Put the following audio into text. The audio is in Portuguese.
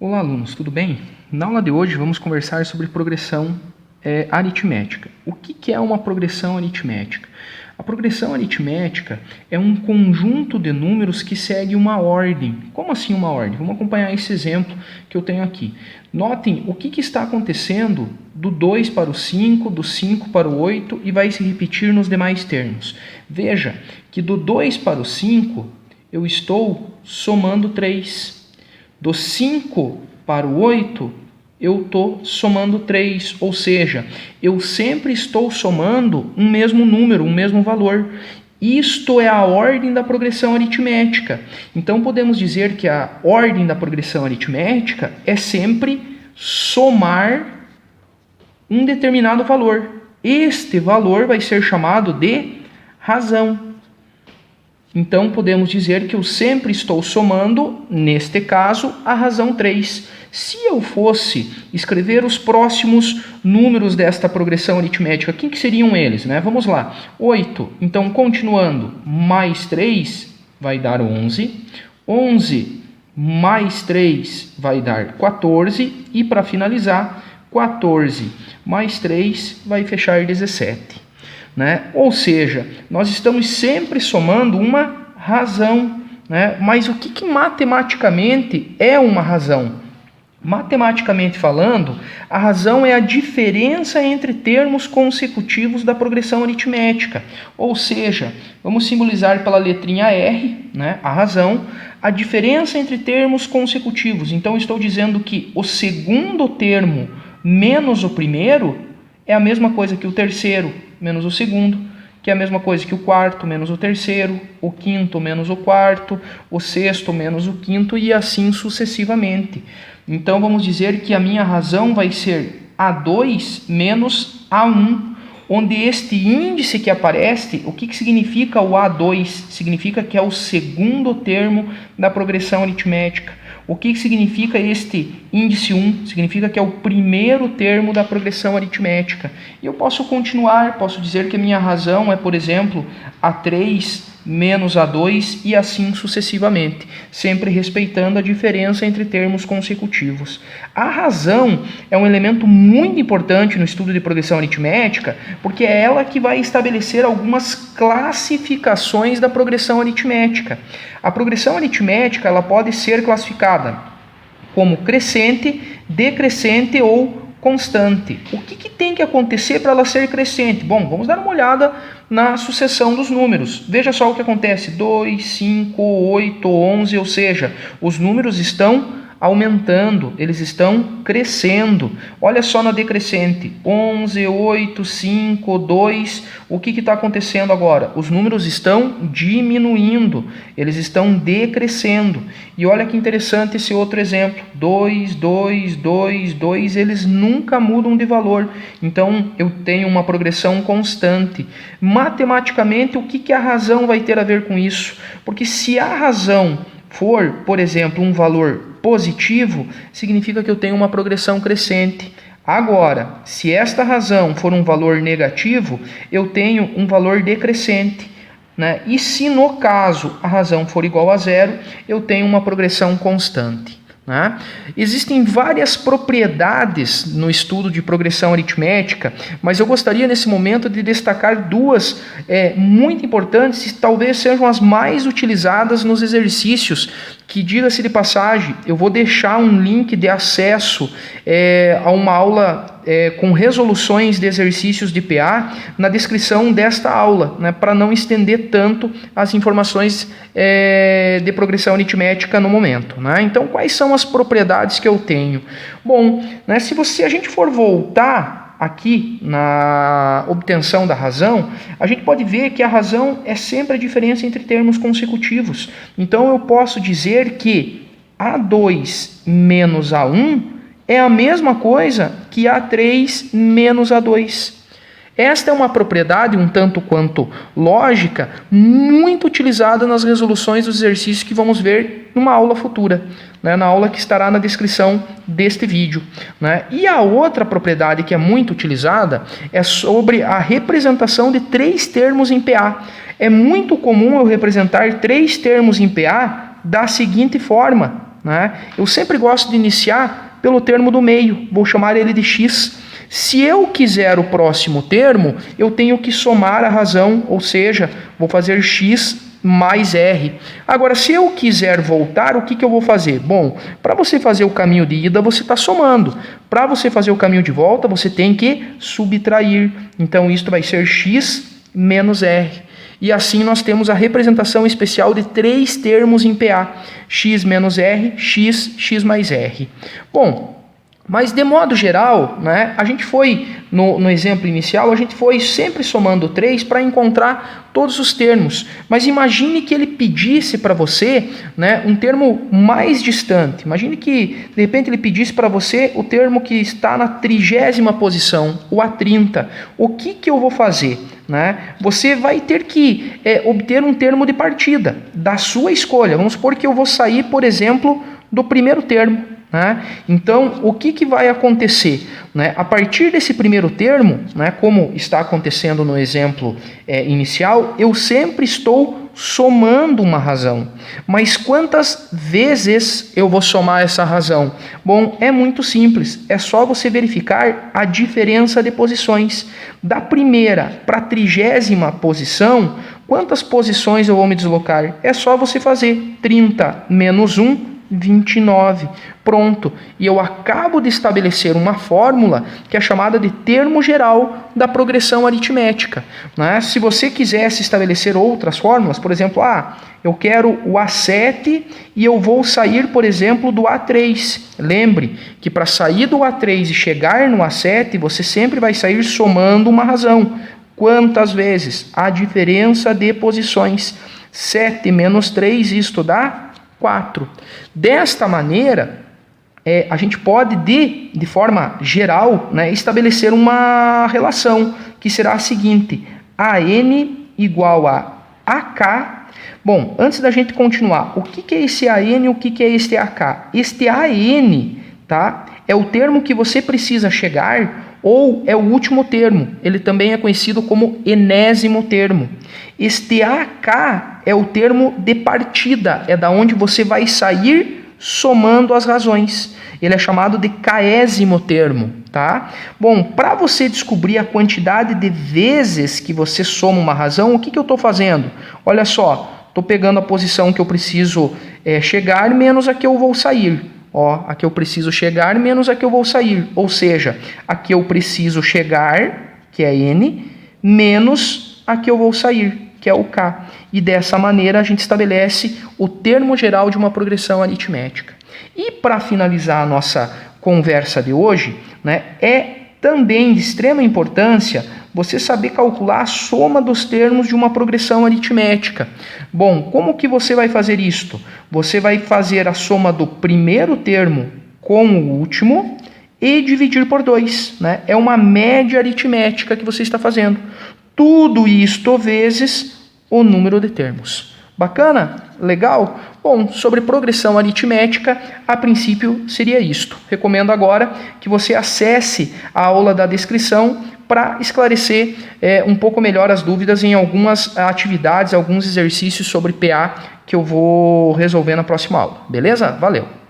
Olá, alunos, tudo bem? Na aula de hoje vamos conversar sobre progressão aritmética. O que é uma progressão aritmética? A progressão aritmética é um conjunto de números que segue uma ordem. Como assim uma ordem? Vamos acompanhar esse exemplo que eu tenho aqui. Notem o que está acontecendo do 2 para o 5, do 5 para o 8 e vai se repetir nos demais termos. Veja que do 2 para o 5 eu estou somando 3. Do 5 para o 8, eu estou somando 3, ou seja, eu sempre estou somando um mesmo número, um mesmo valor. Isto é a ordem da progressão aritmética. Então, podemos dizer que a ordem da progressão aritmética é sempre somar um determinado valor. Este valor vai ser chamado de razão. Então, podemos dizer que eu sempre estou somando, neste caso, a razão 3. Se eu fosse escrever os próximos números desta progressão aritmética, quem que seriam eles? Vamos lá. 8, então, continuando, mais 3 vai dar 11. 11 mais 3 vai dar 14. E, para finalizar, 14 mais 3 vai fechar 17. Ou seja, nós estamos sempre somando uma razão. Mas o que matematicamente é uma razão? Matematicamente falando, a razão é a diferença entre termos consecutivos da progressão aritmética. Ou seja, vamos simbolizar pela letrinha R, a razão, a diferença entre termos consecutivos. Então, estou dizendo que o segundo termo menos o primeiro é a mesma coisa que o terceiro menos o segundo, que é a mesma coisa que o quarto menos o terceiro, o quinto menos o quarto, o sexto menos o quinto e assim sucessivamente. Então vamos dizer que a minha razão vai ser A2 menos A1, onde este índice que aparece, o que significa o A2? Significa que é o segundo termo da progressão aritmética. O que significa este índice 1? Significa que é o primeiro termo da progressão aritmética. E eu posso continuar, posso dizer que a minha razão é, por exemplo, A3 menos A2 e assim sucessivamente, sempre respeitando a diferença entre termos consecutivos. A razão é um elemento muito importante no estudo de progressão aritmética, porque é ela que vai estabelecer algumas classificações da progressão aritmética. A progressão aritmética ela pode ser classificada como crescente, decrescente ou constante. O que tem que acontecer para ela ser crescente? Bom, vamos dar uma olhada na sucessão dos números. Veja só o que acontece. 2, 5, 8, 11, ou seja, os números estão aumentando, eles estão crescendo. Olha só na decrescente. 11, 8, 5, 2. O que está acontecendo agora? Os números estão diminuindo, eles estão decrescendo. E olha que interessante esse outro exemplo. 2, 2, 2, 2, eles nunca mudam de valor. Então, eu tenho uma progressão constante. Matematicamente, o que a razão vai ter a ver com isso? Porque se a razão for, por exemplo, um valor positivo, significa que eu tenho uma progressão crescente. Agora, se esta razão for um valor negativo, eu tenho um valor decrescente. E se no caso a razão for igual a zero, eu tenho uma progressão constante. Existem várias propriedades no estudo de progressão aritmética, mas eu gostaria nesse momento de destacar duas muito importantes e talvez sejam as mais utilizadas nos exercícios, que, diga-se de passagem, eu vou deixar um link de acesso a uma aula com resoluções de exercícios de PA na descrição desta aula, para não estender tanto as informações de progressão aritmética no momento. Então, quais são as propriedades que eu tenho? Bom, se a gente for voltar aqui na obtenção da razão, a gente pode ver que a razão é sempre a diferença entre termos consecutivos. Então, eu posso dizer que A2 menos A1 é a mesma coisa que A3 menos A2. Esta é uma propriedade um tanto quanto lógica, muito utilizada nas resoluções dos exercícios que vamos ver numa aula futura, na aula que estará na descrição deste vídeo. E a outra propriedade que é muito utilizada é sobre a representação de 3 termos em PA. É muito comum eu representar 3 termos em PA da seguinte forma. né? Eu sempre gosto de iniciar pelo termo do meio, vou chamar ele de x. Se eu quiser o próximo termo, eu tenho que somar a razão, ou seja, vou fazer x mais r. Agora, se eu quiser voltar, o que eu vou fazer? Bom, para você fazer o caminho de ida, você está somando. Para você fazer o caminho de volta, você tem que subtrair. Então, isto vai ser x menos r. E assim nós temos a representação especial de 3 termos em PA. X menos r, x mais r. Bom, mas de modo geral, né, a gente foi, no exemplo inicial, a gente foi sempre somando 3 para encontrar todos os termos. Mas imagine que ele pedisse para você, né, um termo mais distante. Imagine que, de repente, ele pedisse para você o termo que está na 30ª posição, o A30. O que eu vou fazer? Né? Você vai ter que obter um termo de partida da sua escolha. Vamos supor que eu vou sair, por exemplo, do primeiro termo. Né? Então, o que vai acontecer? Né? A partir desse primeiro termo, né, como está acontecendo no exemplo inicial, eu sempre estou somando uma razão. Mas quantas vezes eu vou somar essa razão? Bom, é muito simples. É só você verificar a diferença de posições. Da primeira para a 30ª posição, quantas posições eu vou me deslocar? É só você fazer 30 menos 1, 29. Pronto. E eu acabo de estabelecer uma fórmula que é chamada de termo geral da progressão aritmética. Né? Se você quisesse estabelecer outras fórmulas, por exemplo, eu quero o A7 e eu vou sair, por exemplo, do A3. Lembre que para sair do A3 e chegar no A7, você sempre vai sair somando uma razão. Quantas vezes? A diferença de posições. 7 menos 3, isto dá 4. Desta maneira, a gente pode, de forma geral, né, estabelecer uma relação, que será a seguinte: AN igual a AK. Bom, antes da gente continuar, o que é esse AN e o que é este AK? Este AN, tá, é o termo que você precisa chegar, ou é o último termo. Ele também é conhecido como enésimo termo. Este AK é o termo de partida, é da onde você vai sair somando as razões. Ele é chamado de késimo termo, tá? Bom, para você descobrir a quantidade de vezes que você soma uma razão, o que eu estou fazendo? Olha só, estou pegando a posição que eu preciso chegar menos a que eu vou sair. A que eu preciso chegar menos a que eu vou sair. Ou seja, a que eu preciso chegar, que é N, menos a que eu vou sair, que é o K. E dessa maneira a gente estabelece o termo geral de uma progressão aritmética. E para finalizar a nossa conversa de hoje, né, é também de extrema importância você saber calcular a soma dos termos de uma progressão aritmética. Bom, como que você vai fazer isto? Você vai fazer a soma do primeiro termo com o último e dividir por 2. Né? É uma média aritmética que você está fazendo. Tudo isto vezes o número de termos. Bacana? Legal? Bom, sobre progressão aritmética, a princípio seria isto. Recomendo agora que você acesse a aula da descrição para esclarecer um pouco melhor as dúvidas em algumas atividades, alguns exercícios sobre PA que eu vou resolver na próxima aula. Beleza? Valeu!